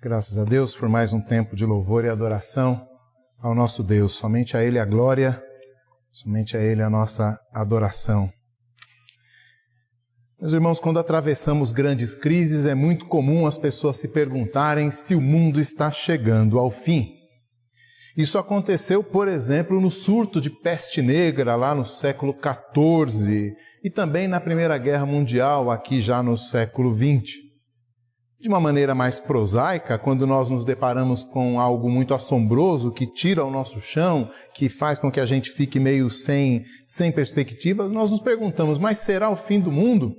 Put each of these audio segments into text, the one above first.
Graças a Deus por mais um tempo de louvor e adoração ao nosso Deus. Somente a Ele a glória, somente a Ele a nossa adoração. Meus irmãos, quando atravessamos grandes crises, é muito comum as pessoas se perguntarem se o mundo está chegando ao fim. Isso aconteceu, por exemplo, no surto de peste negra lá no século XIV e também na Primeira Guerra Mundial, aqui já no século XX. De uma maneira mais prosaica, quando nós nos deparamos com algo muito assombroso que tira o nosso chão, que faz com que a gente fique meio sem perspectivas, nós nos perguntamos, mas será o fim do mundo?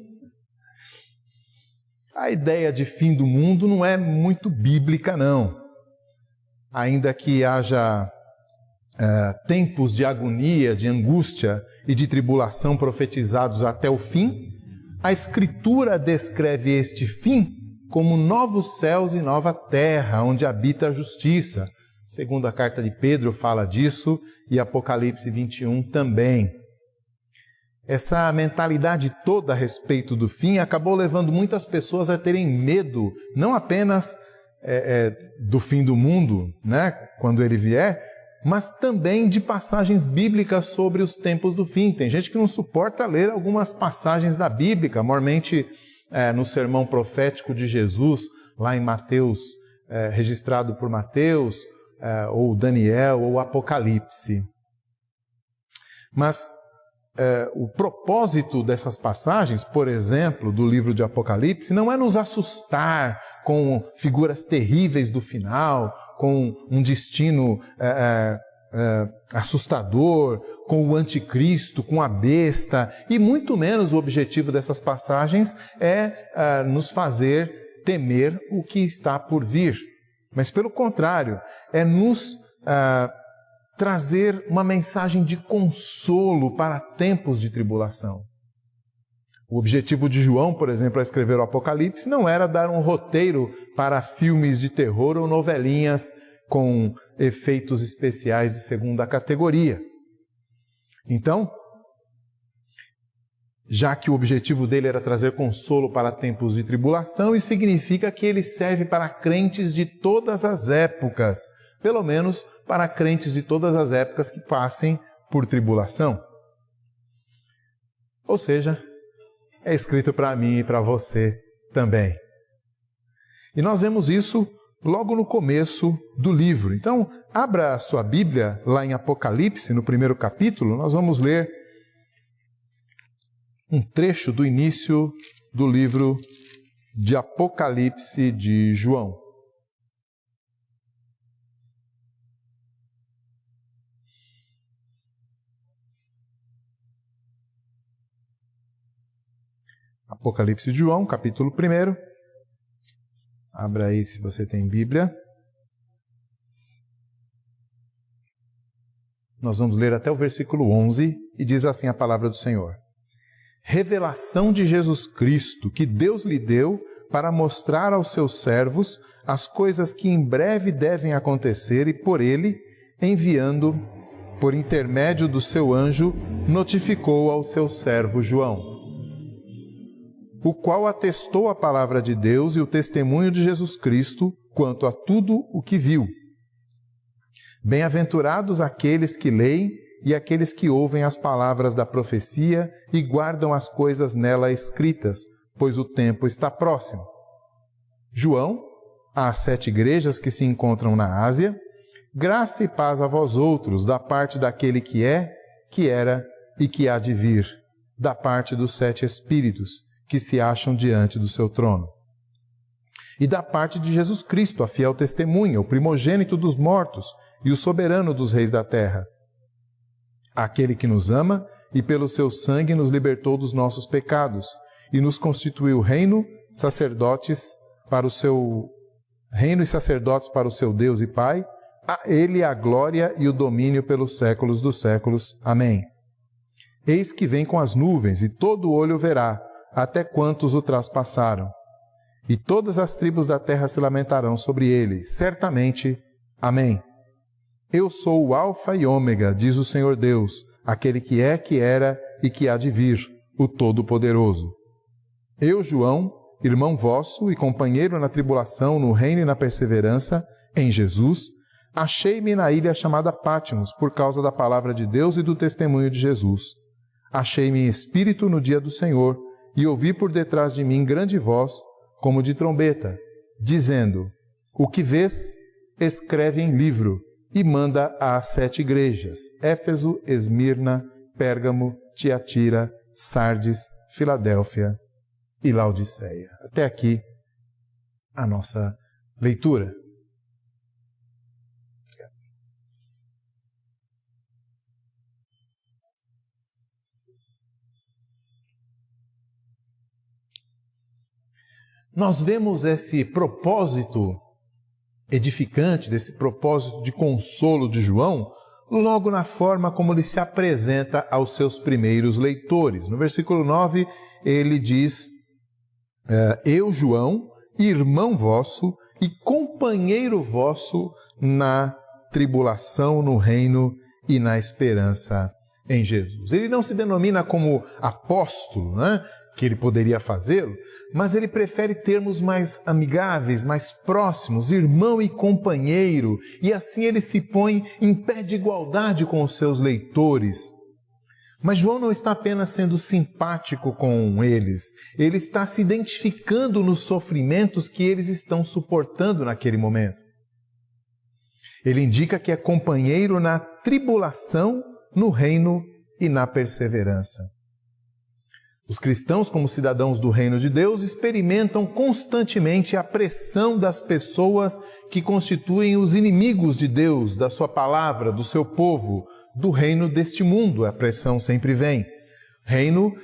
A ideia de fim do mundo não é muito bíblica, não. Ainda que haja tempos de agonia, de angústia e de tribulação profetizados até o fim, a Escritura descreve este fim como novos céus e nova terra, onde habita a justiça. Segundo a carta de Pedro fala disso, e Apocalipse 21 também. Essa mentalidade toda a respeito do fim acabou levando muitas pessoas a terem medo, não apenas do fim do mundo, né, quando ele vier, mas também de passagens bíblicas sobre os tempos do fim. Tem gente que não suporta ler algumas passagens da Bíblia, normalmente no sermão profético de Jesus, lá em Mateus, registrado por Mateus, ou Daniel, ou Apocalipse. Mas o propósito dessas passagens, por exemplo, do livro de Apocalipse, não é nos assustar com figuras terríveis do final, com um destino assustador, com o anticristo, com a besta, e muito menos o objetivo dessas passagens é nos fazer temer o que está por vir. Mas pelo contrário, é nos trazer uma mensagem de consolo para tempos de tribulação. O objetivo de João, por exemplo, ao escrever o Apocalipse, não era dar um roteiro para filmes de terror ou novelinhas com efeitos especiais de segunda categoria. Então, já que o objetivo dele era trazer consolo para tempos de tribulação, isso significa que ele serve para crentes de todas as épocas, pelo menos para crentes de todas as épocas que passem por tribulação. Ou seja, é escrito para mim e para você também. E nós vemos isso logo no começo do livro. Então, abra a sua Bíblia lá em Apocalipse, no primeiro capítulo, nós vamos ler um trecho do início do livro de Apocalipse de João. Apocalipse de João, capítulo 1. Abra aí se você tem Bíblia. Nós vamos ler até o versículo 11 e diz assim a palavra do Senhor. Revelação de Jesus Cristo, que Deus lhe deu para mostrar aos seus servos as coisas que em breve devem acontecer e por ele, enviando, por intermédio do seu anjo, notificou ao seu servo João, o qual atestou a palavra de Deus e o testemunho de Jesus Cristo quanto a tudo o que viu. Bem-aventurados aqueles que leem e aqueles que ouvem as palavras da profecia e guardam as coisas nela escritas, pois o tempo está próximo. João, às 7 igrejas que se encontram na Ásia, graça e paz a vós outros, da parte daquele que é, que era e que há de vir, da parte dos 7 Espíritos, que se acham diante do seu trono. E da parte de Jesus Cristo, a fiel testemunha, o primogênito dos mortos e o soberano dos reis da terra. Aquele que nos ama e pelo seu sangue nos libertou dos nossos pecados e nos constituiu reino e sacerdotes para o seu Deus e Pai, a ele a glória e o domínio pelos séculos dos séculos. Amém. Eis que vem com as nuvens e todo olho verá, até quantos o traspassaram. E todas as tribos da terra se lamentarão sobre ele, certamente. Amém. Eu sou o Alfa e Ômega, diz o Senhor Deus, aquele que é, que era e que há de vir, o Todo-Poderoso. Eu, João, irmão vosso e companheiro na tribulação, no reino e na perseverança, em Jesus, achei-me na ilha chamada Patmos, por causa da palavra de Deus e do testemunho de Jesus. Achei-me em espírito no dia do Senhor, e ouvi por detrás de mim grande voz, como de trombeta, dizendo: o que vês, escreve em livro, e manda às 7 igrejas: Éfeso, Esmirna, Pérgamo, Tiatira, Sardes, Filadélfia e Laodiceia. Até aqui a nossa leitura. Nós vemos esse propósito edificante, desse propósito de consolo de João, logo na forma como ele se apresenta aos seus primeiros leitores. No versículo 9, ele diz: eu, João, irmão vosso e companheiro vosso na tribulação, no reino e na esperança em Jesus. Ele não se denomina como apóstolo, né, que ele poderia fazê-lo, mas ele prefere termos mais amigáveis, mais próximos, irmão e companheiro, e assim ele se põe em pé de igualdade com os seus leitores. Mas João não está apenas sendo simpático com eles, ele está se identificando nos sofrimentos que eles estão suportando naquele momento. Ele indica que é companheiro na tribulação, no reino e na perseverança. Os cristãos, como cidadãos do reino de Deus, experimentam constantemente a pressão das pessoas que constituem os inimigos de Deus, da sua palavra, do seu povo, do reino deste mundo. A pressão sempre vem. Reino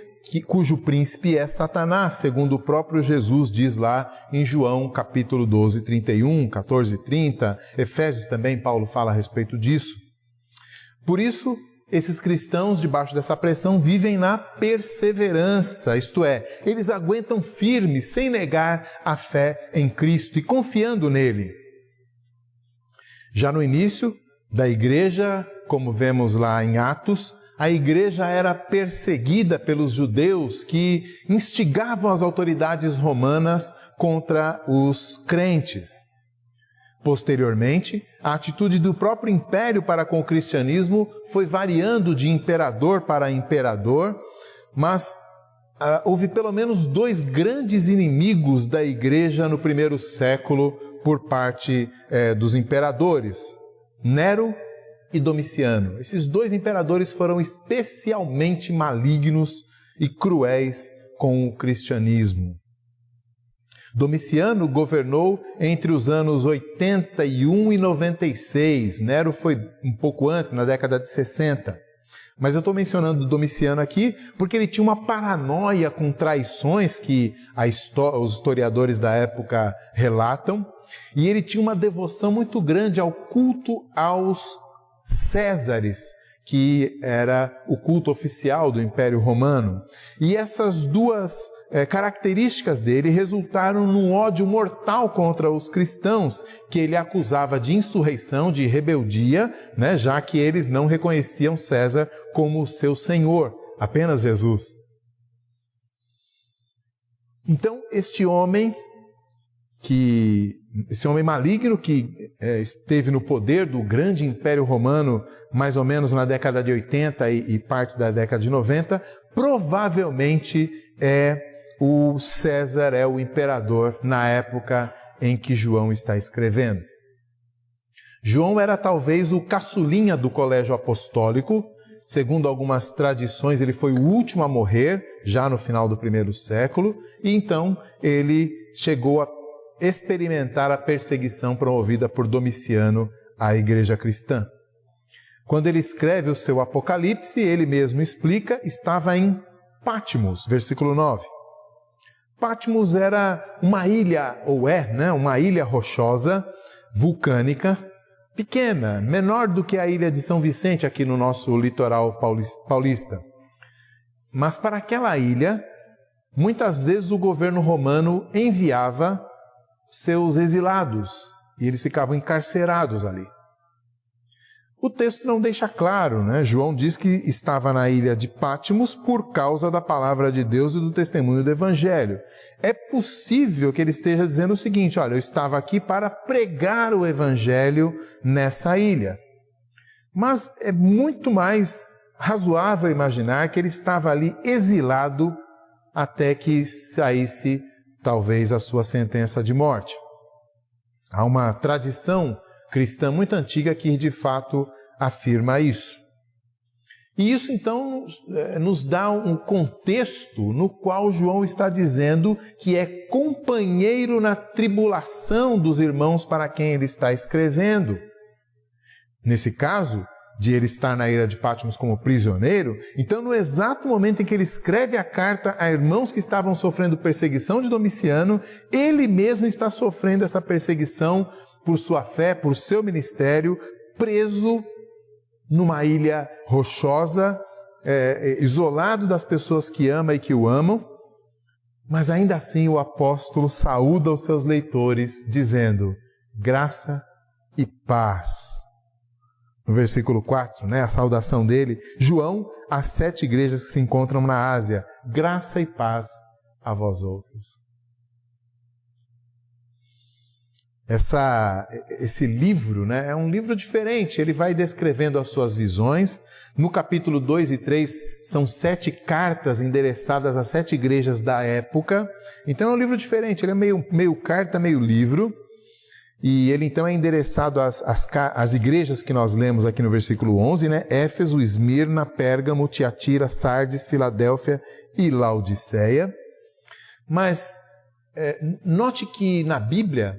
cujo príncipe é Satanás, segundo o próprio Jesus diz lá em João capítulo 12, 31, 14, 30. Efésios também, Paulo fala a respeito disso. Por isso, esses cristãos, debaixo dessa pressão, vivem na perseverança, isto é, eles aguentam firmes, sem negar a fé em Cristo e confiando nele. Já no início da igreja, como vemos lá em Atos, a igreja era perseguida pelos judeus que instigavam as autoridades romanas contra os crentes. Posteriormente, a atitude do próprio império para com o cristianismo foi variando de imperador para imperador, mas houve pelo menos 2 grandes inimigos da igreja no primeiro século por parte dos imperadores, Nero e Domiciano. Esses 2 imperadores foram especialmente malignos e cruéis com o cristianismo. Domiciano governou entre os anos 81 e 96. Nero foi um pouco antes, na década de 60. Mas eu estou mencionando Domiciano aqui porque ele tinha uma paranoia com traições que os historiadores da época relatam. E ele tinha uma devoção muito grande ao culto aos Césares, que era o culto oficial do Império Romano. E essas 2 características dele resultaram num ódio mortal contra os cristãos, que ele acusava de insurreição, de rebeldia, né, já que eles não reconheciam César como seu senhor, apenas Jesus. Então, esse homem maligno que esteve no poder do grande Império Romano mais ou menos na década de 80 e parte da década de 90, provavelmente o César, é o imperador na época em que João está escrevendo. João era talvez o caçulinha do colégio apostólico. Segundo algumas tradições, ele foi o último a morrer, já no final do primeiro século, e então ele chegou a experimentar a perseguição promovida por Domiciano à igreja cristã. Quando ele escreve o seu Apocalipse, ele mesmo explica, estava em Patmos, versículo 9. Patmos era uma ilha, ou uma ilha rochosa, vulcânica, pequena, menor do que a ilha de São Vicente aqui no nosso litoral paulista. Mas para aquela ilha, muitas vezes o governo romano enviava seus exilados e eles ficavam encarcerados ali. O texto não deixa claro, né? João diz que estava na ilha de Pátimos por causa da palavra de Deus e do testemunho do Evangelho. É possível que ele esteja dizendo o seguinte: olha, eu estava aqui para pregar o Evangelho nessa ilha. Mas é muito mais razoável imaginar que ele estava ali exilado até que saísse, talvez, a sua sentença de morte. Há uma tradição cristã muito antiga que, de fato, afirma isso. E isso, então, nos dá um contexto no qual João está dizendo que é companheiro na tribulação dos irmãos para quem ele está escrevendo. Nesse caso, de ele estar na ilha de Pátimos como prisioneiro, então no exato momento em que ele escreve a carta a irmãos que estavam sofrendo perseguição de Domiciano, ele mesmo está sofrendo essa perseguição por sua fé, por seu ministério, preso numa ilha rochosa, isolado das pessoas que ama e que o amam, mas ainda assim o apóstolo saúda os seus leitores dizendo: graça e paz. No versículo 4, né, a saudação dele: João, às 7 igrejas que se encontram na Ásia, graça e paz a vós outros. Esse livro, né, é um livro diferente, ele vai descrevendo as suas visões. No capítulo 2 e 3 são 7 cartas endereçadas a 7 igrejas da época. Então é um livro diferente, ele é meio carta, meio livro. E ele então é endereçado às igrejas que nós lemos aqui no versículo 11, né? Éfeso, Esmirna, Pérgamo, Tiatira, Sardes, Filadélfia e Laodiceia. Mas note que na Bíblia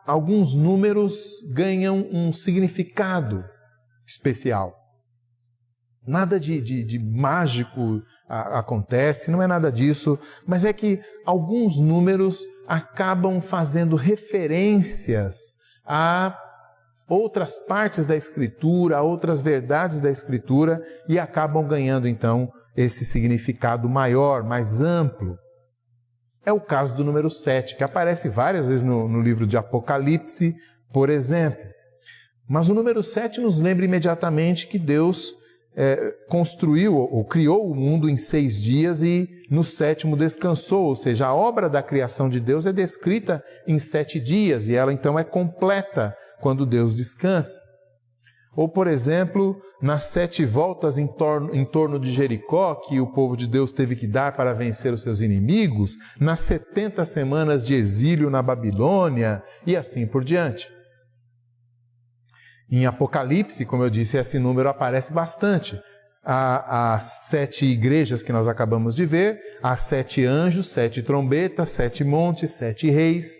alguns números ganham um significado especial. Nada de mágico acontece, não é nada disso, mas é que alguns números acabam fazendo referências a outras partes da Escritura, a outras verdades da Escritura, e acabam ganhando então esse significado maior, mais amplo. É o caso do número 7, que aparece várias vezes no livro de Apocalipse, por exemplo. Mas o número 7 nos lembra imediatamente que Deus construiu ou criou o mundo em 6 dias e no 7º descansou, ou seja, a obra da criação de Deus é descrita em 7 dias e ela então é completa quando Deus descansa. Ou, por exemplo, nas 7 voltas em torno de Jericó, que o povo de Deus teve que dar para vencer os seus inimigos, nas 70 semanas de exílio na Babilônia e assim por diante. Em Apocalipse, como eu disse, esse número aparece bastante. Há as 7 igrejas que nós acabamos de ver, há 7 anjos, 7 trombetas, 7 montes, 7 reis.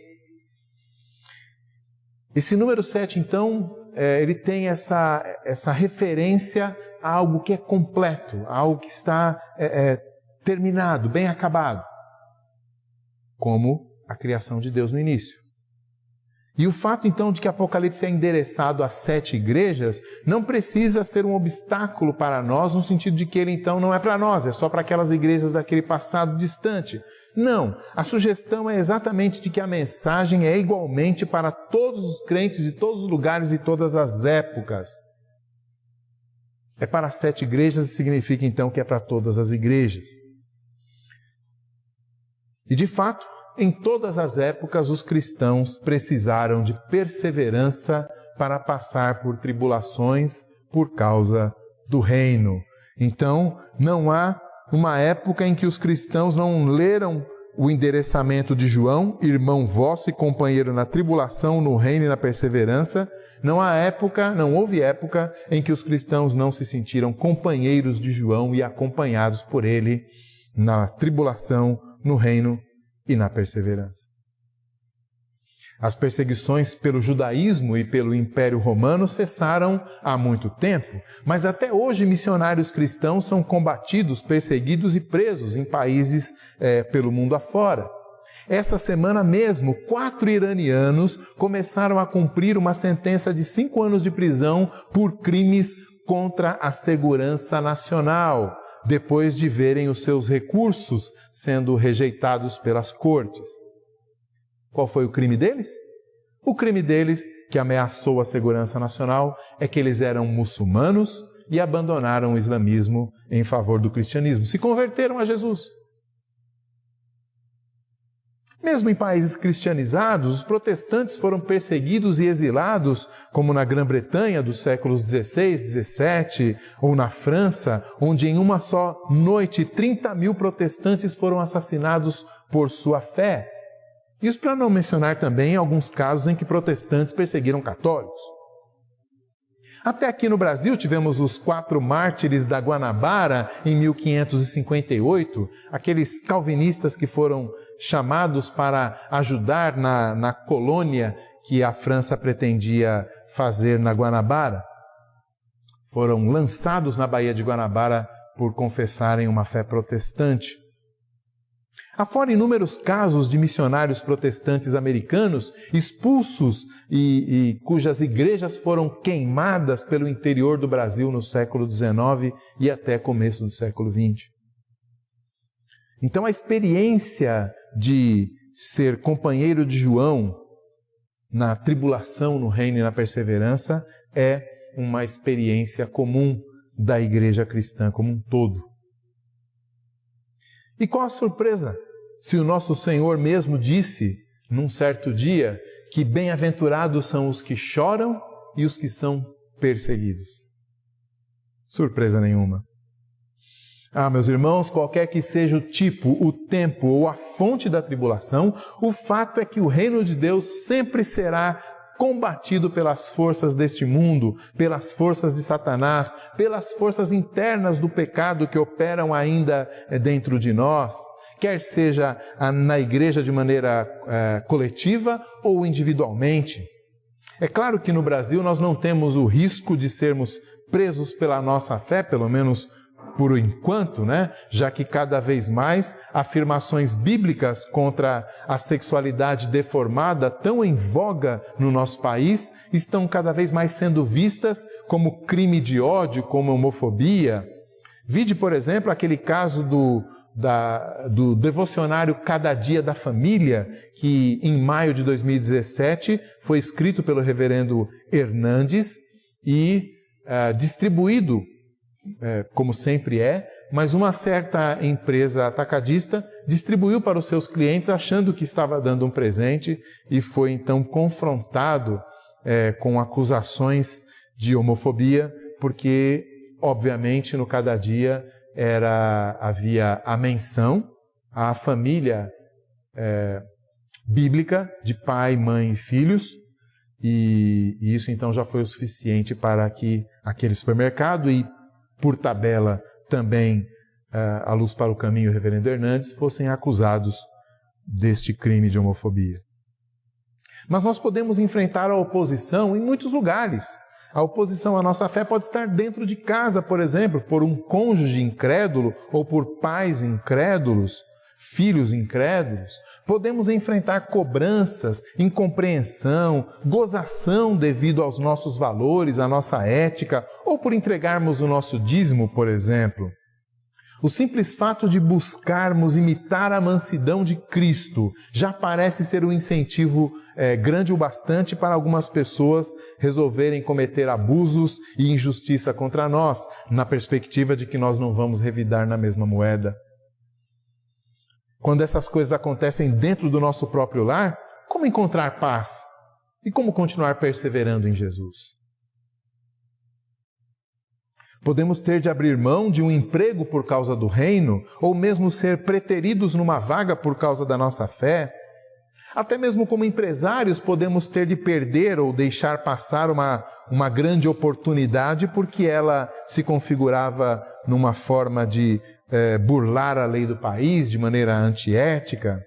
Esse número 7, então, ele tem essa referência a algo que é completo, a algo que está terminado, bem acabado, como a criação de Deus no início. E o fato, então, de que Apocalipse é endereçado a 7 igrejas não precisa ser um obstáculo para nós, no sentido de que ele, então, não é para nós, é só para aquelas igrejas daquele passado distante. Não, a sugestão é exatamente de que a mensagem é igualmente para todos os crentes de todos os lugares e todas as épocas. É para 7 igrejas e significa, então, que é para todas as igrejas. E, de fato, em todas as épocas, os cristãos precisaram de perseverança para passar por tribulações por causa do reino. Então, não há uma época em que os cristãos não leram o endereçamento de João, irmão vosso e companheiro na tribulação, no reino e na perseverança. Não houve época em que os cristãos não se sentiram companheiros de João e acompanhados por ele na tribulação, no reino e na perseverança. As perseguições pelo judaísmo e pelo Império Romano cessaram há muito tempo, mas até hoje missionários cristãos são combatidos, perseguidos e presos em países pelo mundo afora. Essa semana mesmo, 4 iranianos começaram a cumprir uma sentença de 5 anos de prisão por crimes contra a segurança nacional, depois de verem os seus recursos sendo rejeitados pelas cortes. Qual foi o crime deles? O crime deles, que ameaçou a segurança nacional, é que eles eram muçulmanos e abandonaram o islamismo em favor do cristianismo. Se converteram a Jesus. Mesmo em países cristianizados, os protestantes foram perseguidos e exilados, como na Grã-Bretanha dos séculos XVI, XVII, ou na França, onde em uma só noite 30.000 protestantes foram assassinados por sua fé. Isso para não mencionar também alguns casos em que protestantes perseguiram católicos. Até aqui no Brasil tivemos os 4 mártires da Guanabara em 1558, aqueles calvinistas que foram chamados para ajudar na colônia que a França pretendia fazer na Guanabara. Foram lançados na Baía de Guanabara por confessarem uma fé protestante. Afora inúmeros casos de missionários protestantes americanos expulsos e cujas igrejas foram queimadas pelo interior do Brasil no século XIX e até começo do século XX. Então a experiência de ser companheiro de João na tribulação, no reino e na perseverança é uma experiência comum da igreja cristã como um todo. E qual a surpresa? Se o nosso Senhor mesmo disse, num certo dia, que bem-aventurados são os que choram e os que são perseguidos. Surpresa nenhuma. Meus irmãos, qualquer que seja o tipo, o tempo ou a fonte da tribulação, o fato é que o reino de Deus sempre será combatido pelas forças deste mundo, pelas forças de Satanás, pelas forças internas do pecado que operam ainda dentro de nós, quer seja na igreja de maneira coletiva ou individualmente. É claro que no Brasil nós não temos o risco de sermos presos pela nossa fé, pelo menos por enquanto, né? Já que cada vez mais afirmações bíblicas contra a sexualidade deformada, tão em voga no nosso país, estão cada vez mais sendo vistas como crime de ódio, como homofobia. Vide, por exemplo, aquele caso do devocionário Cada Dia da Família, que em maio de 2017 foi escrito pelo reverendo Hernandes e distribuído, como sempre mas uma certa empresa atacadista distribuiu para os seus clientes achando que estava dando um presente e foi então confrontado com acusações de homofobia, porque obviamente no Cada Dia havia a menção à família bíblica de pai, mãe e filhos, e isso então já foi o suficiente para que aquele supermercado e, por tabela, também a Luz para o Caminho e o reverendo Hernandes fossem acusados deste crime de homofobia. Mas nós podemos enfrentar a oposição em muitos lugares. A oposição à nossa fé pode estar dentro de casa, por exemplo, por um cônjuge incrédulo ou por pais incrédulos, filhos incrédulos. Podemos enfrentar cobranças, incompreensão, gozação devido aos nossos valores, à nossa ética, ou por entregarmos o nosso dízimo, por exemplo. O simples fato de buscarmos imitar a mansidão de Cristo já parece ser um incentivo grande o bastante para algumas pessoas resolverem cometer abusos e injustiça contra nós, na perspectiva de que nós não vamos revidar na mesma moeda. Quando essas coisas acontecem dentro do nosso próprio lar, como encontrar paz? E como continuar perseverando em Jesus? Podemos ter de abrir mão de um emprego por causa do reino, ou mesmo ser preteridos numa vaga por causa da nossa fé. Até mesmo como empresários podemos ter de perder ou deixar passar uma grande oportunidade porque ela se configurava numa forma de burlar a lei do país de maneira antiética.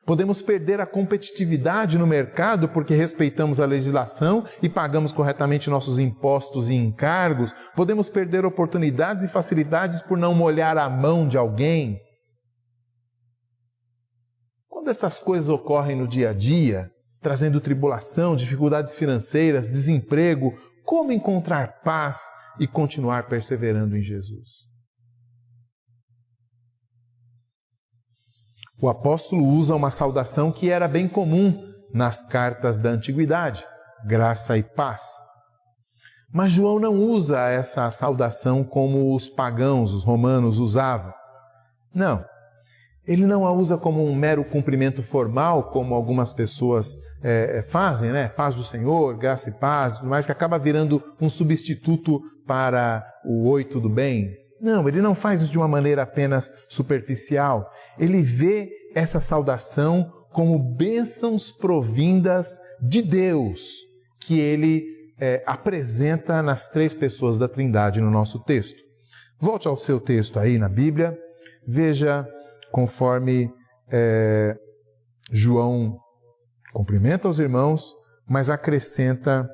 Podemos perder a competitividade no mercado porque respeitamos a legislação e pagamos corretamente nossos impostos e encargos. Podemos perder oportunidades e facilidades por não molhar a mão de alguém. Quando essas coisas ocorrem no dia a dia, trazendo tribulação, dificuldades financeiras, desemprego, como encontrar paz e continuar perseverando em Jesus? O apóstolo usa uma saudação que era bem comum nas cartas da antiguidade, graça e paz. Mas João não usa essa saudação como os pagãos, os romanos usavam. Não, ele não a usa como um mero cumprimento formal, como algumas pessoas fazem, né? Paz do Senhor, graça e paz, tudo mais, que acaba virando um substituto para o oi, tudo bem. Não, ele não faz isso de uma maneira apenas superficial. Ele vê essa saudação como bênçãos provindas de Deus, que ele apresenta nas três pessoas da Trindade no nosso texto. Volte ao seu texto aí na Bíblia, veja conforme João cumprimenta os irmãos, mas acrescenta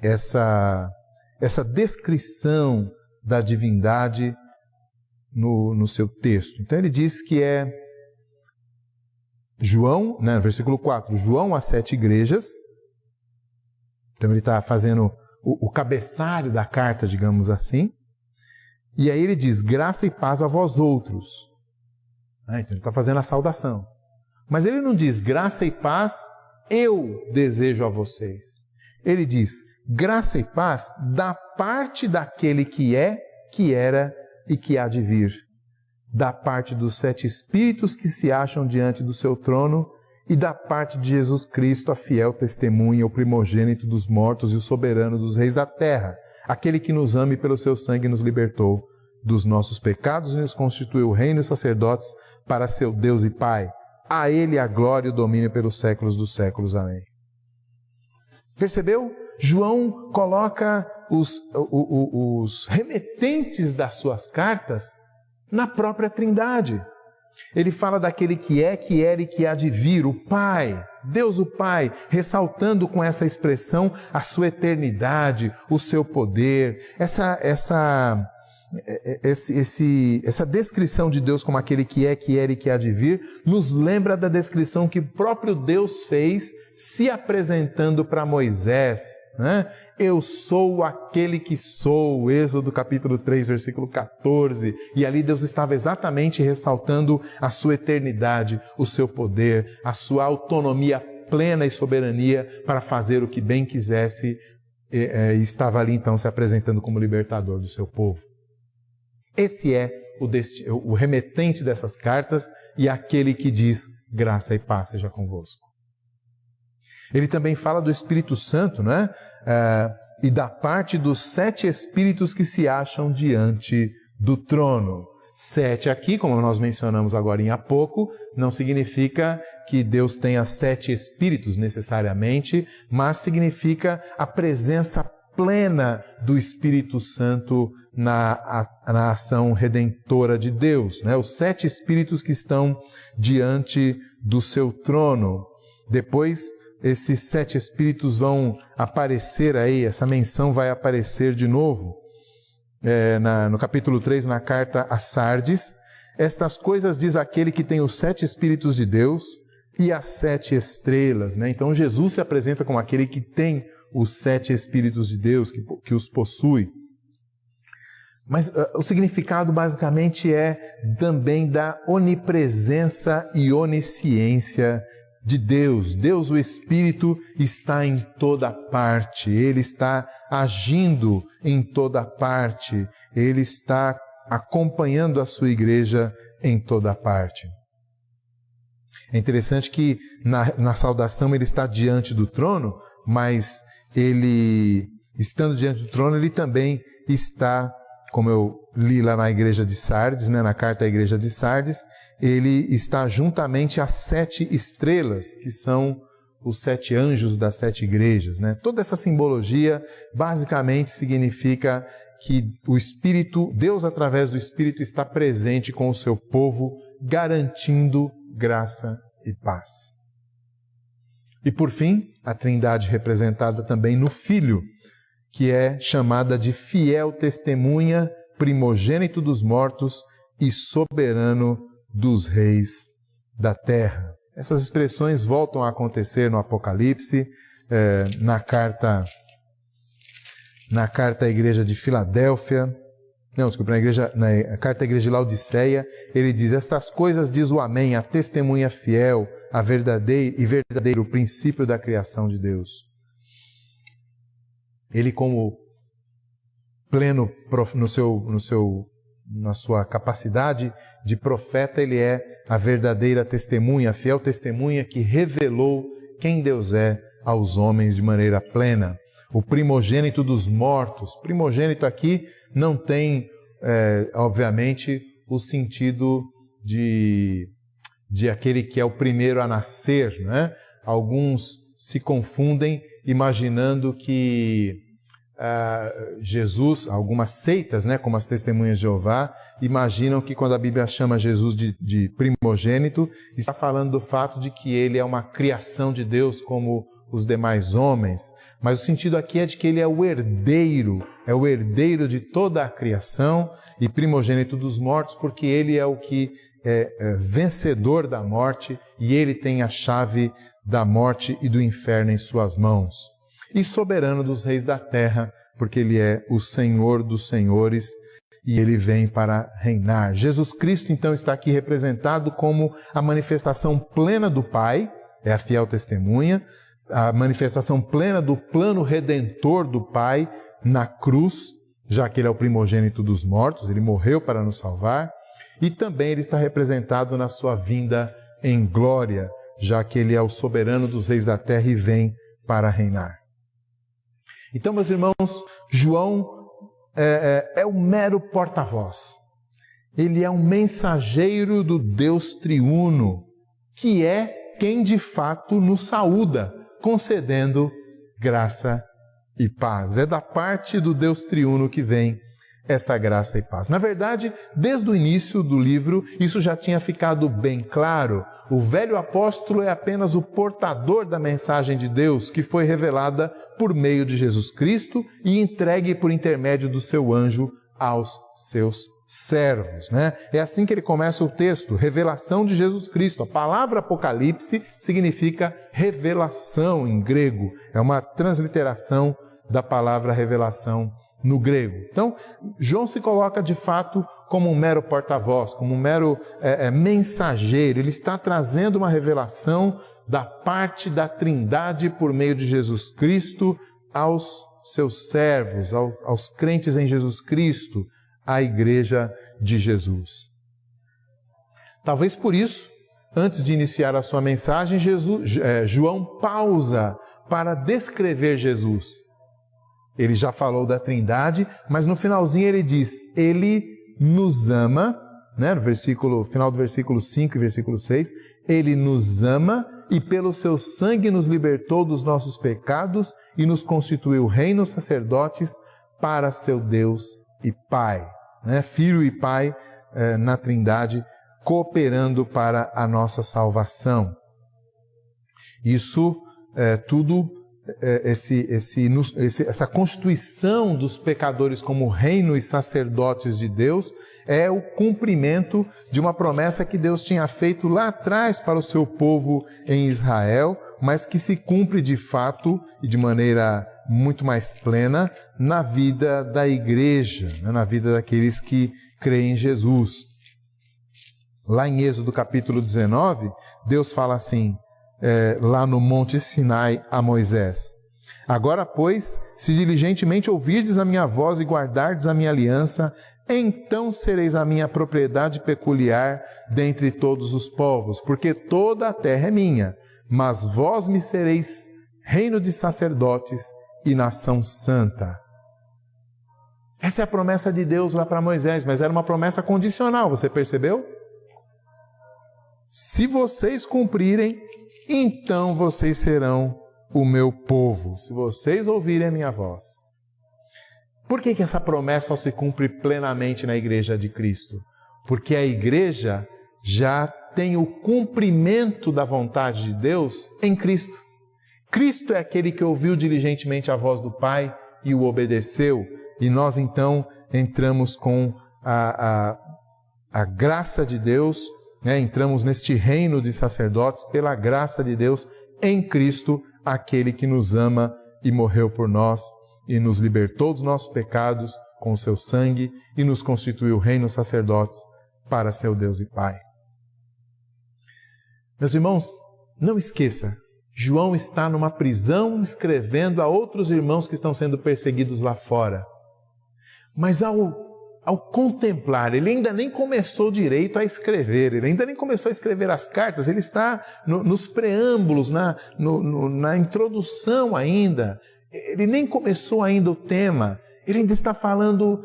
essa descrição da divindade no seu texto. Então ele diz que é João, né, versículo 4, João às 7 igrejas. Então ele está fazendo o cabeçalho da carta, digamos assim. E aí ele diz, graça e paz a vós outros. Então ele está fazendo a saudação. Mas ele não diz, graça e paz eu desejo a vocês. Ele diz, graça e paz da parte daquele que é, que era e que há de vir. Da parte dos 7 espíritos que se acham diante do seu trono e da parte de Jesus Cristo, a fiel testemunha, o primogênito dos mortos e o soberano dos reis da terra, aquele que nos ama e pelo seu sangue nos libertou dos nossos pecados e nos constituiu reino e sacerdotes para seu Deus e Pai. A Ele a glória e o domínio pelos séculos dos séculos. Amém. Percebeu? João coloca os remetentes das suas cartas na própria Trindade. Ele fala daquele que é, que era e que há de vir, o Pai, Deus o Pai, ressaltando com essa expressão a sua eternidade, o seu poder, essa descrição de Deus como aquele que é, que era e que há de vir, nos lembra da descrição que o próprio Deus fez se apresentando para Moisés, né? Eu sou aquele que sou, Êxodo capítulo 3, versículo 14, e ali Deus estava exatamente ressaltando a sua eternidade, o seu poder, a sua autonomia plena e soberania para fazer o que bem quisesse, e estava ali então se apresentando como libertador do seu povo. Esse é o remetente dessas cartas e aquele que diz, graça e paz seja convosco. Ele também fala do Espírito Santo, né? E da parte dos 7 espíritos que se acham diante do trono. 7 aqui, como nós mencionamos agora há pouco, não significa que Deus tenha 7 espíritos necessariamente, mas significa a presença plena do Espírito Santo na ação redentora de Deus, né? Os 7 espíritos que estão diante do seu trono. Depois, esses 7 espíritos vão aparecer aí, essa menção vai aparecer de novo, no capítulo 3, na carta a Sardes. Estas coisas diz aquele que tem os 7 espíritos de Deus e as 7 estrelas, né? Então Jesus se apresenta como aquele que tem os 7 espíritos de Deus, que os possui. Mas o significado basicamente é também da onipresença e onisciência de Deus. Deus, o Espírito, está em toda parte. Ele está agindo em toda parte. Ele está acompanhando a sua igreja em toda parte. É interessante que na saudação ele está diante do trono, mas ele, estando diante do trono, ele também está, como eu li lá na igreja de Sardes, né, na carta à igreja de Sardes, ele está juntamente às 7 estrelas, que são os 7 anjos das 7 igrejas, né? Toda essa simbologia basicamente significa que o Espírito, Deus através do Espírito está presente com o seu povo, garantindo graça e paz. E por fim, a Trindade representada também no Filho, que é chamada de fiel testemunha, primogênito dos mortos e soberano dos reis da terra. Essas expressões voltam a acontecer no Apocalipse, na carta à igreja de Filadélfia, na carta à igreja de Laodiceia, ele diz, estas coisas diz o Amém, a testemunha fiel, a verdadeiro princípio da criação de Deus. Ele, como pleno na sua capacidade de profeta, ele é a verdadeira testemunha, a fiel testemunha que revelou quem Deus é aos homens de maneira plena. O primogênito dos mortos. Primogênito aqui não tem, obviamente, o sentido de aquele que é o primeiro a nascer, né? Alguns se confundem imaginando que Jesus, algumas seitas, né, como as Testemunhas de Jeová, imaginam que quando a Bíblia chama Jesus de primogênito, está falando do fato de que ele é uma criação de Deus como os demais homens. Mas o sentido aqui é de que ele é o herdeiro de toda a criação e primogênito dos mortos, porque ele é o que é vencedor da morte e ele tem a chave da morte e do inferno em suas mãos. E soberano dos reis da terra, porque ele é o Senhor dos senhores e ele vem para reinar. Jesus Cristo, então, está aqui representado como a manifestação plena do Pai, é a fiel testemunha, a manifestação plena do plano redentor do Pai na cruz, já que ele é o primogênito dos mortos, ele morreu para nos salvar, e também ele está representado na sua vinda em glória, já que ele é o soberano dos reis da terra e vem para reinar. Então, meus irmãos, João é o mero porta-voz. Ele é um mensageiro do Deus triuno, que é quem de fato nos saúda, concedendo graça e paz. É da parte do Deus triuno que vem essa graça e paz. Na verdade, desde o início do livro, isso já tinha ficado bem claro. O velho apóstolo é apenas o portador da mensagem de Deus que foi revelada por meio de Jesus Cristo e entregue por intermédio do seu anjo aos seus servos, né? É assim que ele começa o texto, revelação de Jesus Cristo. A palavra Apocalipse significa revelação em grego. É uma transliteração da palavra revelação no grego. Então, João se coloca de fato como um mero porta-voz, como um mero mensageiro. Ele está trazendo uma revelação da parte da Trindade por meio de Jesus Cristo aos seus servos, aos crentes em Jesus Cristo, à Igreja de Jesus. Talvez por isso, antes de iniciar a sua mensagem, João pausa para descrever Jesus. Ele já falou da Trindade, mas no finalzinho ele diz, ele nos ama, né? No final do versículo 5 e versículo 6, ele nos ama e pelo seu sangue nos libertou dos nossos pecados e nos constituiu reinos sacerdotes para seu Deus e Pai. Né? Filho e Pai na Trindade, cooperando para a nossa salvação. Isso essa constituição dos pecadores como reino e sacerdotes de Deus é o cumprimento de uma promessa que Deus tinha feito lá atrás para o seu povo em Israel, mas que se cumpre de fato e de maneira muito mais plena na vida da igreja, né? Na vida daqueles que creem em Jesus. Lá em Êxodo capítulo 19, Deus fala assim, lá no Monte Sinai a Moisés: agora, pois, se diligentemente ouvirdes a minha voz e guardardes a minha aliança, então sereis a minha propriedade peculiar dentre todos os povos, porque toda a terra é minha, mas vós me sereis reino de sacerdotes e nação santa. Essa é a promessa de Deus lá para Moisés, mas era uma promessa condicional, você percebeu? Se vocês cumprirem, então vocês serão o meu povo, se vocês ouvirem a minha voz. Por que essa promessa só se cumpre plenamente na Igreja de Cristo? Porque a Igreja já tem o cumprimento da vontade de Deus em Cristo. Cristo é aquele que ouviu diligentemente a voz do Pai e o obedeceu, e nós então entramos com a graça de Deus, né? Entramos neste reino de sacerdotes pela graça de Deus em Cristo, aquele que nos ama e morreu por nós e nos libertou dos nossos pecados com o seu sangue e nos constituiu reino sacerdotes para seu Deus e Pai. Meus irmãos, Não esqueça, João está numa prisão escrevendo a outros irmãos que estão sendo perseguidos lá fora. Mas ao contemplar, ele ainda nem começou direito a escrever, ele ainda nem começou a escrever as cartas, ele está nos preâmbulos, na introdução ainda, ele nem começou ainda o tema, ele ainda está falando,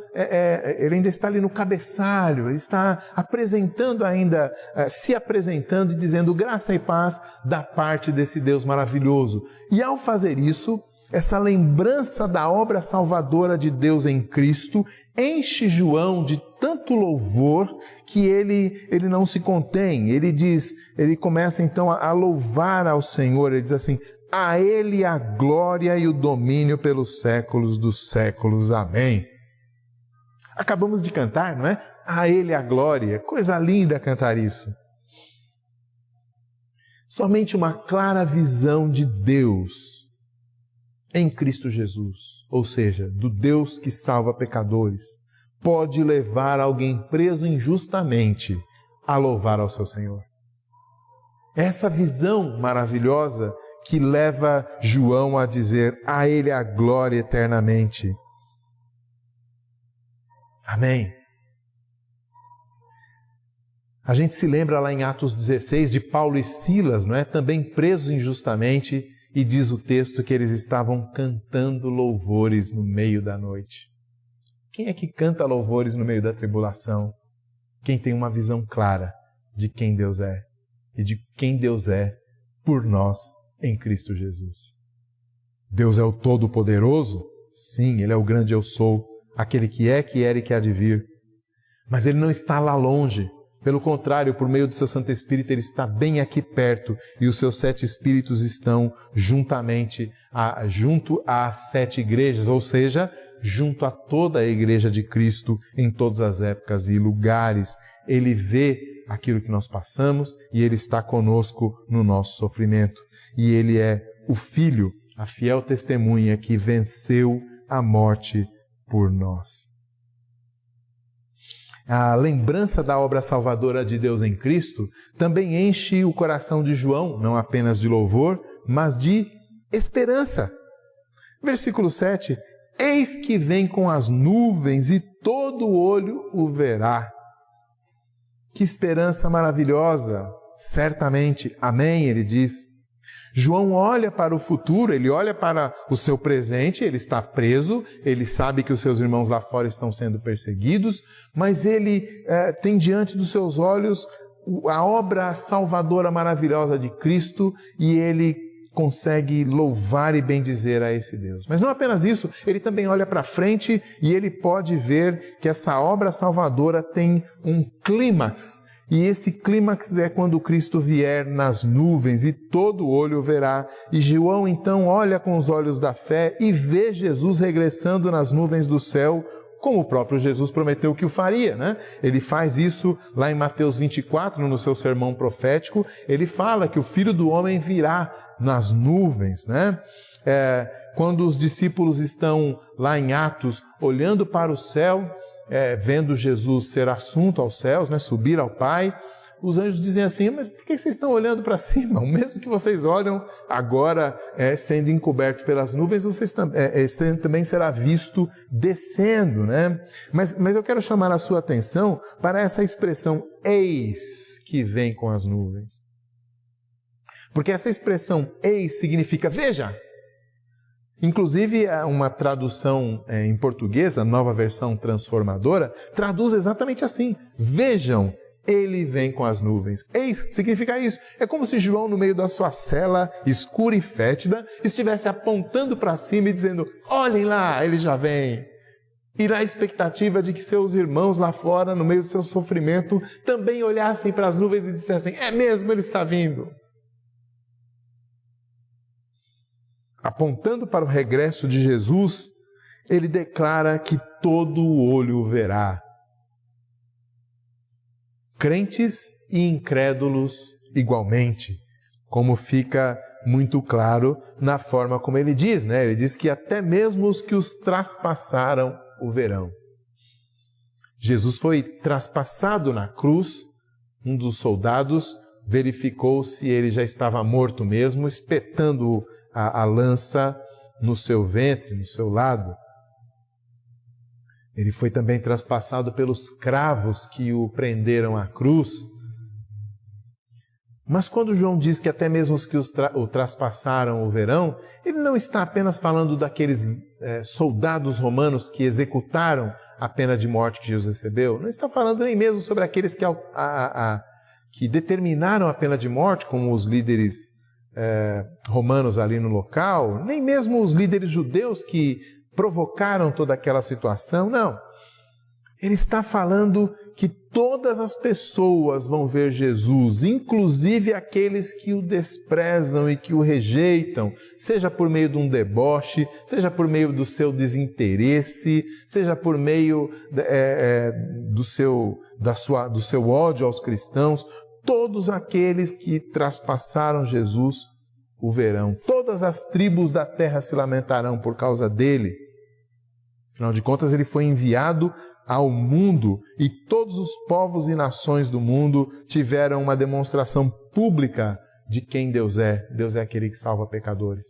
ele ainda está ali no cabeçalho, ele está apresentando ainda, se apresentando e dizendo graça e paz da parte desse Deus maravilhoso. E ao fazer isso, essa lembrança da obra salvadora de Deus em Cristo enche João de tanto louvor que ele não se contém. Ele começa então a louvar ao Senhor, ele diz assim: a Ele a glória e o domínio pelos séculos dos séculos. Amém. Acabamos de cantar, não é? A Ele a glória. Coisa linda cantar isso. Somente uma clara visão de Deus em Cristo Jesus, ou seja, do Deus que salva pecadores, pode levar alguém preso injustamente a louvar ao seu Senhor. Essa visão maravilhosa que leva João a dizer: a Ele a glória eternamente. Amém. A gente se lembra lá em Atos 16 de Paulo e Silas, não é? Também presos injustamente, e diz o texto que eles estavam cantando louvores no meio da noite. Quem é que canta louvores no meio da tribulação? Quem tem uma visão clara de quem Deus é e de quem Deus é por nós em Cristo Jesus. Deus é o Todo-Poderoso? Sim, Ele é o grande eu sou, aquele que é, que era e que há de vir. Mas Ele não está lá longe. Pelo contrário, por meio do seu Santo Espírito, Ele está bem aqui perto e os seus 7 Espíritos estão junto às 7 igrejas, ou seja, junto a toda a igreja de Cristo em todas as épocas e lugares. Ele vê aquilo que nós passamos e Ele está conosco no nosso sofrimento. E Ele é o Filho, a fiel testemunha que venceu a morte por nós. A lembrança da obra salvadora de Deus em Cristo também enche o coração de João, não apenas de louvor, mas de esperança. Versículo 7, eis que vem com as nuvens e todo olho o verá. Que esperança maravilhosa! Certamente, amém, ele diz. João olha para o futuro, ele olha para o seu presente, ele está preso, ele sabe que os seus irmãos lá fora estão sendo perseguidos, mas ele tem diante dos seus olhos a obra salvadora maravilhosa de Cristo e ele consegue louvar e bendizer a esse Deus. Mas não apenas isso, ele também olha para frente e ele pode ver que essa obra salvadora tem um clímax. E esse clímax é quando Cristo vier nas nuvens e todo olho o verá. E João então olha com os olhos da fé e vê Jesus regressando nas nuvens do céu, como o próprio Jesus prometeu que o faria, né? Ele faz isso lá em Mateus 24, no seu sermão profético. Ele fala que o Filho do Homem virá nas nuvens, né? Quando os discípulos estão lá em Atos, olhando para o céu, vendo Jesus ser assunto aos céus, né, subir ao Pai, os anjos dizem assim: mas por que vocês estão olhando para cima? O mesmo que vocês olham agora sendo encoberto pelas nuvens, vocês também será visto descendo, né? Mas eu quero chamar a sua atenção para essa expressão, eis que vem com as nuvens. Porque essa expressão eis significa veja. Inclusive, uma tradução em português, a Nova Versão Transformadora, traduz exatamente assim: vejam, ele vem com as nuvens. Eis significa isso. É como se João, no meio da sua cela escura e fétida, estivesse apontando para cima e dizendo: olhem lá, ele já vem. E na expectativa de que seus irmãos lá fora, no meio do seu sofrimento, também olhassem para as nuvens e dissessem: é mesmo, ele está vindo. Apontando para o regresso de Jesus, ele declara que todo olho o verá. Crentes e incrédulos igualmente, como fica muito claro na forma como ele diz, né? Ele diz que até mesmo os que os traspassaram o verão. Jesus foi traspassado na cruz, um dos soldados verificou se ele já estava morto mesmo, espetando a lança no seu ventre, no seu lado. Ele foi também traspassado pelos cravos que o prenderam à cruz. Mas quando João diz que até mesmo os que o traspassaram o verão, ele não está apenas falando daqueles soldados romanos que executaram a pena de morte que Jesus recebeu, não está falando nem mesmo sobre aqueles que determinaram a pena de morte, como os líderes romanos ali no local, nem mesmo os líderes judeus que provocaram toda aquela situação, não. Ele está falando que todas as pessoas vão ver Jesus, inclusive aqueles que o desprezam e que o rejeitam, seja por meio de um deboche, seja por meio do seu desinteresse, seja por meio do seu ódio aos cristãos. Todos aqueles que traspassaram Jesus o verão. Todas as tribos da terra se lamentarão por causa dele. Afinal de contas, ele foi enviado ao mundo e todos os povos e nações do mundo tiveram uma demonstração pública de quem Deus é. Deus é aquele que salva pecadores.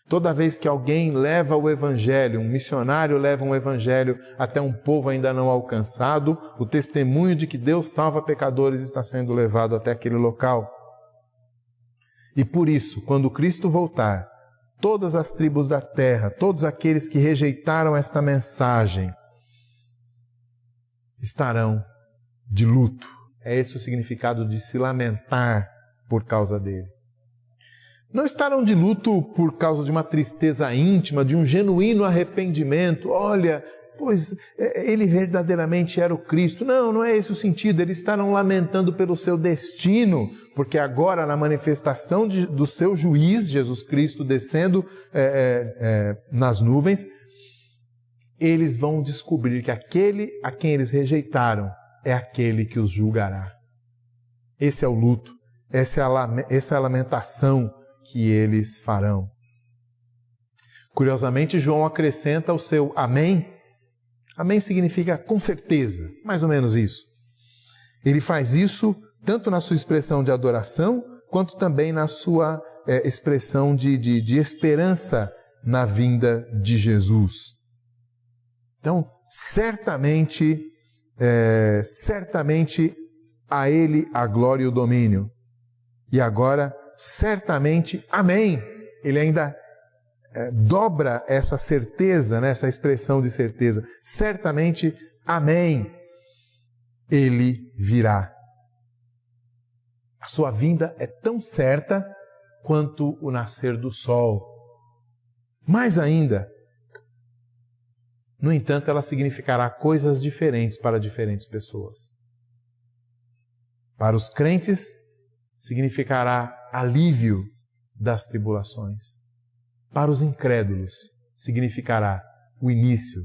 Toda vez que alguém leva o evangelho, um missionário leva um evangelho até um povo ainda não alcançado, o testemunho de que Deus salva pecadores está sendo levado até aquele local. E por isso, quando Cristo voltar, todas as tribos da terra, todos aqueles que rejeitaram esta mensagem, estarão de luto. É esse o significado de se lamentar por causa dele. Não estarão de luto por causa de uma tristeza íntima, de um genuíno arrependimento. Olha, pois ele verdadeiramente era o Cristo. Não, não é esse o sentido. Eles estarão lamentando pelo seu destino, porque agora, na manifestação do seu juiz, Jesus Cristo descendo nas nuvens, eles vão descobrir que aquele a quem eles rejeitaram é aquele que os julgará. Esse é o luto, essa é a lamentação que eles farão. Curiosamente, João acrescenta o seu amém. Amém significa com certeza, mais ou menos isso. Ele faz isso tanto na sua expressão de adoração, quanto também na sua expressão de esperança na vinda de Jesus. Então, certamente a Ele a glória e o domínio. E agora, certamente, amém. Ele ainda dobra essa certeza, né, essa expressão de certeza. Certamente, amém. Ele virá. A sua vinda é tão certa quanto o nascer do sol. Mais ainda, no entanto, ela significará coisas diferentes para diferentes pessoas. Para os crentes, significará alívio das tribulações. Para os incrédulos, significará o início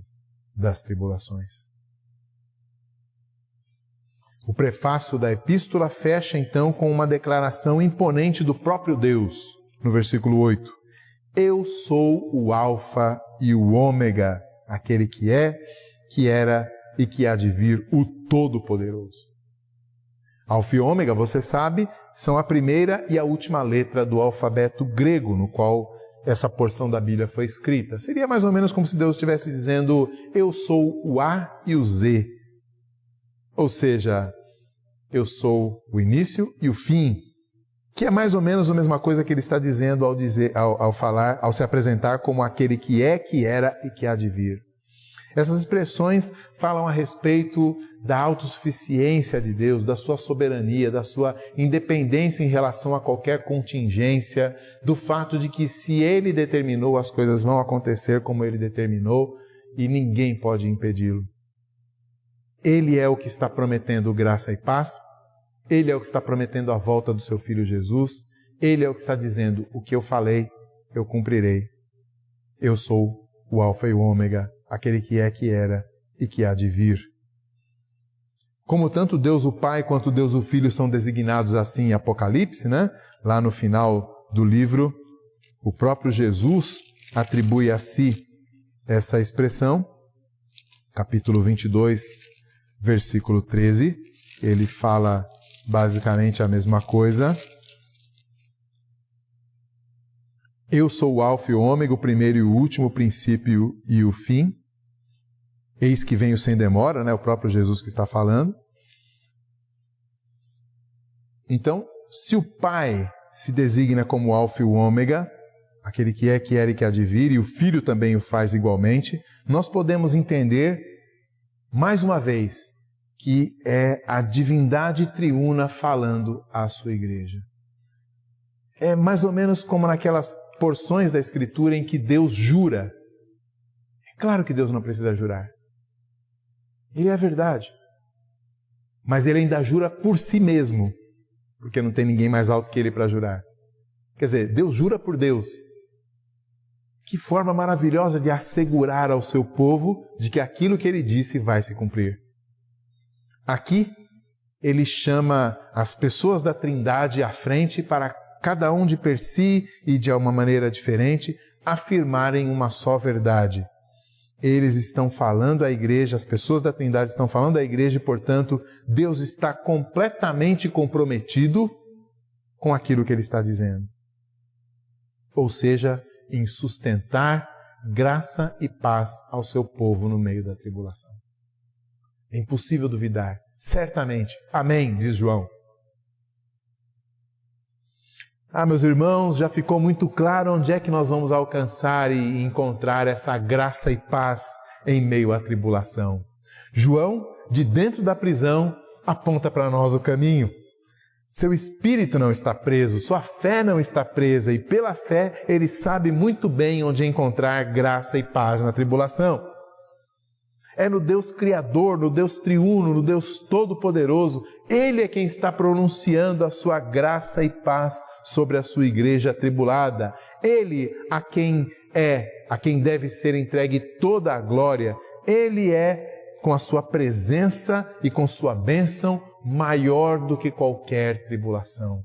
das tribulações. O prefácio da epístola fecha então com uma declaração imponente do próprio Deus, no versículo 8. Eu sou o Alfa e o Ômega, aquele que é, que era e que há de vir, o Todo-Poderoso. Alfa e Ômega, você sabe, são a primeira e a última letra do alfabeto grego, no qual essa porção da Bíblia foi escrita. Seria mais ou menos como se Deus estivesse dizendo, eu sou o A e o Z. Ou seja, eu sou o início e o fim, que é mais ou menos a mesma coisa que ele está dizendo ao se apresentar como aquele que é, que era e que há de vir. Essas expressões falam a respeito da autossuficiência de Deus, da sua soberania, da sua independência em relação a qualquer contingência, do fato de que se Ele determinou, as coisas vão acontecer como Ele determinou e ninguém pode impedi-lo. Ele é o que está prometendo graça e paz, Ele é o que está prometendo a volta do seu Filho Jesus, Ele é o que está dizendo, o que eu falei, eu cumprirei. Eu sou o Alfa e o Ômega, aquele que é, que era e que há de vir. Como tanto Deus o Pai quanto Deus o Filho são designados assim em Apocalipse, né? Lá no final do livro, o próprio Jesus atribui a si essa expressão. Capítulo 22, versículo 13, ele fala basicamente a mesma coisa. Eu sou o Alfa e o Ômega, o primeiro e o último, o princípio e o fim. Eis que venho sem demora, né? O próprio Jesus que está falando. Então, se o Pai se designa como Alfa e o Ômega, aquele que é, que era e que há de vir, e o Filho também o faz igualmente, nós podemos entender, mais uma vez, que é a divindade triuna falando à sua igreja. É mais ou menos como naquelas porções da Escritura em que Deus jura. É claro que Deus não precisa jurar. Ele é a verdade. Mas Ele ainda jura por si mesmo, porque não tem ninguém mais alto que Ele para jurar. Quer dizer, Deus jura por Deus. Que forma maravilhosa de assegurar ao seu povo de que aquilo que Ele disse vai se cumprir. Aqui, Ele chama as pessoas da Trindade à frente para cada um de per si e de uma maneira diferente, afirmarem uma só verdade. Eles estão falando à igreja, as pessoas da Trindade estão falando à igreja e, portanto, Deus está completamente comprometido com aquilo que Ele está dizendo. Ou seja, em sustentar graça e paz ao seu povo no meio da tribulação. É impossível duvidar. Certamente. Amém, diz João. Meus irmãos, já ficou muito claro onde é que nós vamos alcançar e encontrar essa graça e paz em meio à tribulação. João, de dentro da prisão, aponta para nós o caminho. Seu espírito não está preso, sua fé não está presa, e pela fé ele sabe muito bem onde encontrar graça e paz na tribulação. É no Deus Criador, no Deus Triuno, no Deus Todo-Poderoso. Ele é quem está pronunciando a sua graça e paz sobre a sua igreja atribulada. Ele a quem deve ser entregue toda a glória. Ele é, com a sua presença e com sua bênção, maior do que qualquer tribulação.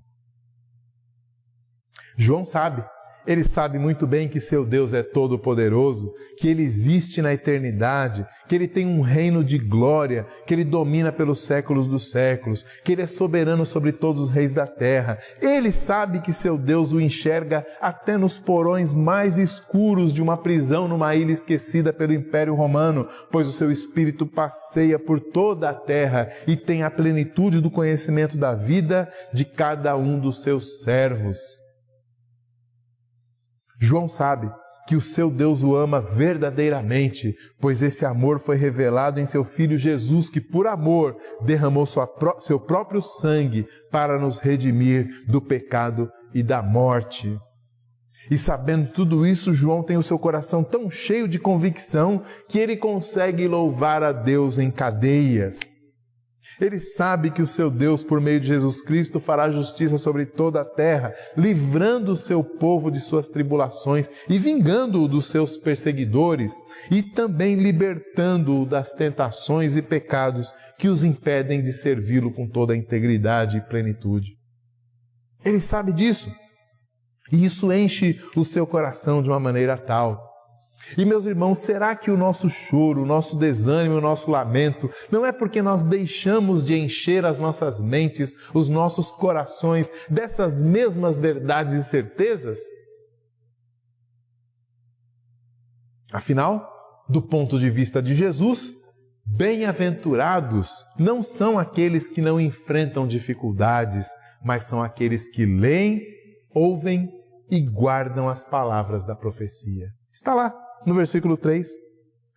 João sabe. Ele sabe muito bem que seu Deus é todo-poderoso, que Ele existe na eternidade, que Ele tem um reino de glória, que Ele domina pelos séculos dos séculos, que Ele é soberano sobre todos os reis da terra. Ele sabe que seu Deus o enxerga até nos porões mais escuros de uma prisão numa ilha esquecida pelo Império Romano, pois o seu Espírito passeia por toda a terra e tem a plenitude do conhecimento da vida de cada um dos seus servos. João sabe que o seu Deus o ama verdadeiramente, pois esse amor foi revelado em seu Filho Jesus, que por amor derramou seu próprio sangue para nos redimir do pecado e da morte. E sabendo tudo isso, João tem o seu coração tão cheio de convicção que ele consegue louvar a Deus em cadeias. Ele sabe que o seu Deus, por meio de Jesus Cristo, fará justiça sobre toda a terra, livrando o seu povo de suas tribulações e vingando-o dos seus perseguidores, e também libertando-o das tentações e pecados que os impedem de servi-lo com toda a integridade e plenitude. Ele sabe disso, e isso enche o seu coração de uma maneira tal. E, meus irmãos, será que o nosso choro, o nosso desânimo, o nosso lamento, não é porque nós deixamos de encher as nossas mentes, os nossos corações dessas mesmas verdades e certezas? Afinal, do ponto de vista de Jesus, bem-aventurados não são aqueles que não enfrentam dificuldades, mas são aqueles que leem, ouvem e guardam as palavras da profecia. Está lá. No versículo 3,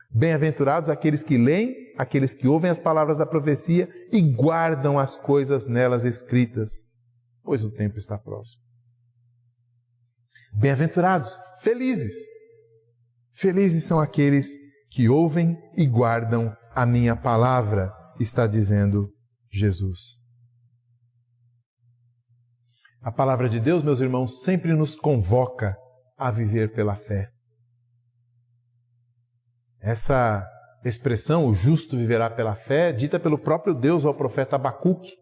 bem-aventurados aqueles que leem, aqueles que ouvem as palavras da profecia e guardam as coisas nelas escritas, pois o tempo está próximo. Bem-aventurados, felizes. Felizes são aqueles que ouvem e guardam a minha palavra, está dizendo Jesus. A palavra de Deus, meus irmãos, sempre nos convoca a viver pela fé. Essa expressão, o justo viverá pela fé, é dita pelo próprio Deus ao profeta Abacuque.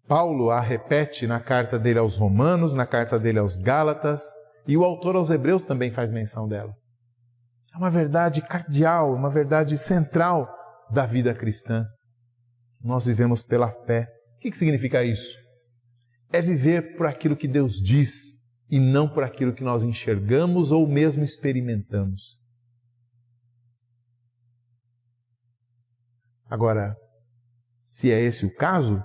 Paulo a repete na carta dele aos Romanos, na carta dele aos Gálatas, e o autor aos Hebreus também faz menção dela. É uma verdade cardeal, uma verdade central da vida cristã. Nós vivemos pela fé O que significa isso? É viver por aquilo que Deus diz e não por aquilo que nós enxergamos ou mesmo experimentamos. Agora, se é esse o caso,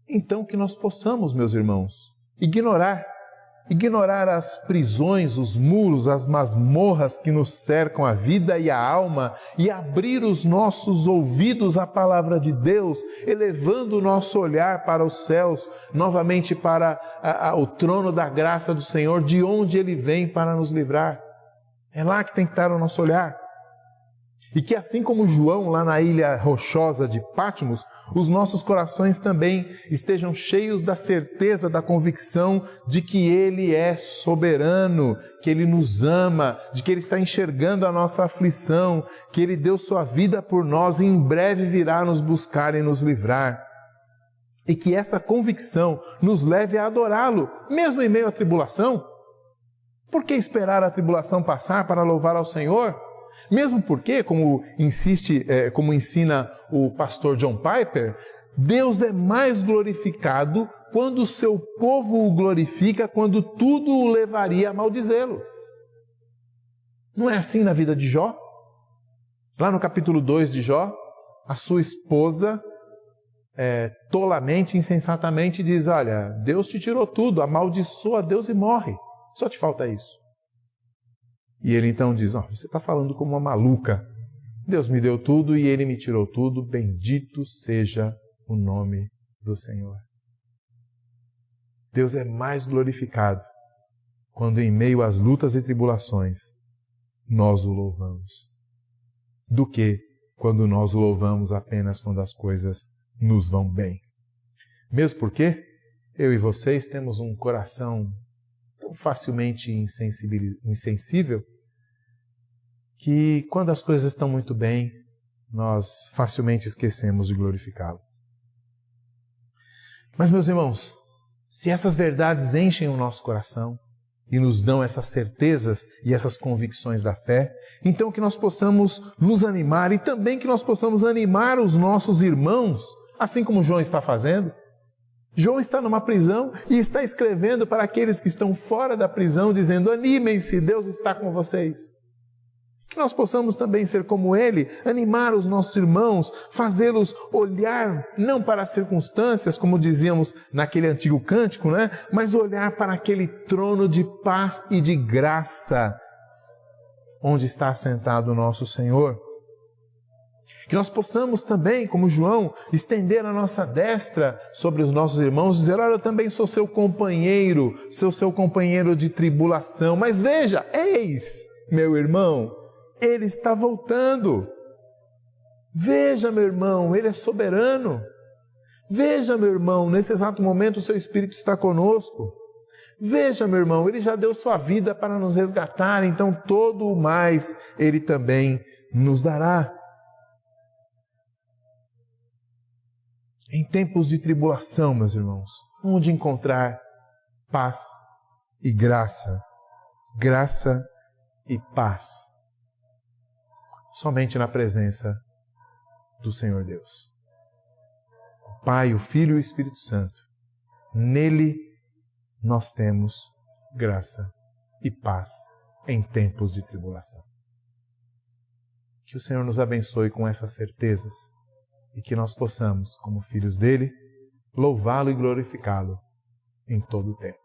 então que nós possamos, meus irmãos, ignorar as prisões, os muros, as masmorras que nos cercam a vida e a alma e abrir os nossos ouvidos à palavra de Deus, elevando o nosso olhar para os céus, novamente para o trono da graça do Senhor, de onde Ele vem para nos livrar. É lá que tem que estar o nosso olhar. E que assim como João, lá na ilha rochosa de Patmos, os nossos corações também estejam cheios da certeza, da convicção de que Ele é soberano, que Ele nos ama, de que Ele está enxergando a nossa aflição, que Ele deu sua vida por nós e em breve virá nos buscar e nos livrar. E que essa convicção nos leve a adorá-lo, mesmo em meio à tribulação. Por que esperar a tribulação passar para louvar ao Senhor? Mesmo porque, como ensina o pastor John Piper, Deus é mais glorificado quando o seu povo o glorifica, quando tudo o levaria a maldizê-lo. Não é assim na vida de Jó? Lá no capítulo 2 de Jó, a sua esposa, tolamente, insensatamente diz, olha, Deus te tirou tudo, amaldiçoa Deus e morre. Só te falta isso. E ele então diz, você está falando como uma maluca. Deus me deu tudo e Ele me tirou tudo. Bendito seja o nome do Senhor. Deus é mais glorificado quando em meio às lutas e tribulações nós o louvamos, do que quando nós o louvamos apenas quando as coisas nos vão bem. Mesmo porque eu e vocês temos um coração tão facilmente insensível, que quando as coisas estão muito bem, nós facilmente esquecemos de glorificá-lo. Mas, meus irmãos, se essas verdades enchem o nosso coração e nos dão essas certezas e essas convicções da fé, então que nós possamos nos animar e também que nós possamos animar os nossos irmãos, assim como João está fazendo. João está numa prisão e está escrevendo para aqueles que estão fora da prisão, dizendo, animem-se, Deus está com vocês. Que nós possamos também ser como ele, animar os nossos irmãos, fazê-los olhar não para as circunstâncias, como dizíamos naquele antigo cântico, né? Mas olhar para aquele trono de paz e de graça, onde está assentado o nosso Senhor. Que nós possamos também, como João, estender a nossa destra sobre os nossos irmãos, dizer, olha, eu também sou seu companheiro, seu companheiro de tribulação, mas veja, eis, meu irmão, Ele está voltando. Veja, meu irmão, Ele é soberano. Veja, meu irmão, nesse exato momento o seu Espírito está conosco. Veja, meu irmão, Ele já deu sua vida para nos resgatar, então todo o mais Ele também nos dará. Em tempos de tribulação, meus irmãos, onde encontrar paz e graça. Graça e paz. Somente na presença do Senhor Deus. O Pai, o Filho e o Espírito Santo. Nele nós temos graça e paz em tempos de tribulação. Que o Senhor nos abençoe com essas certezas e que nós possamos, como filhos dele, louvá-lo e glorificá-lo em todo o tempo.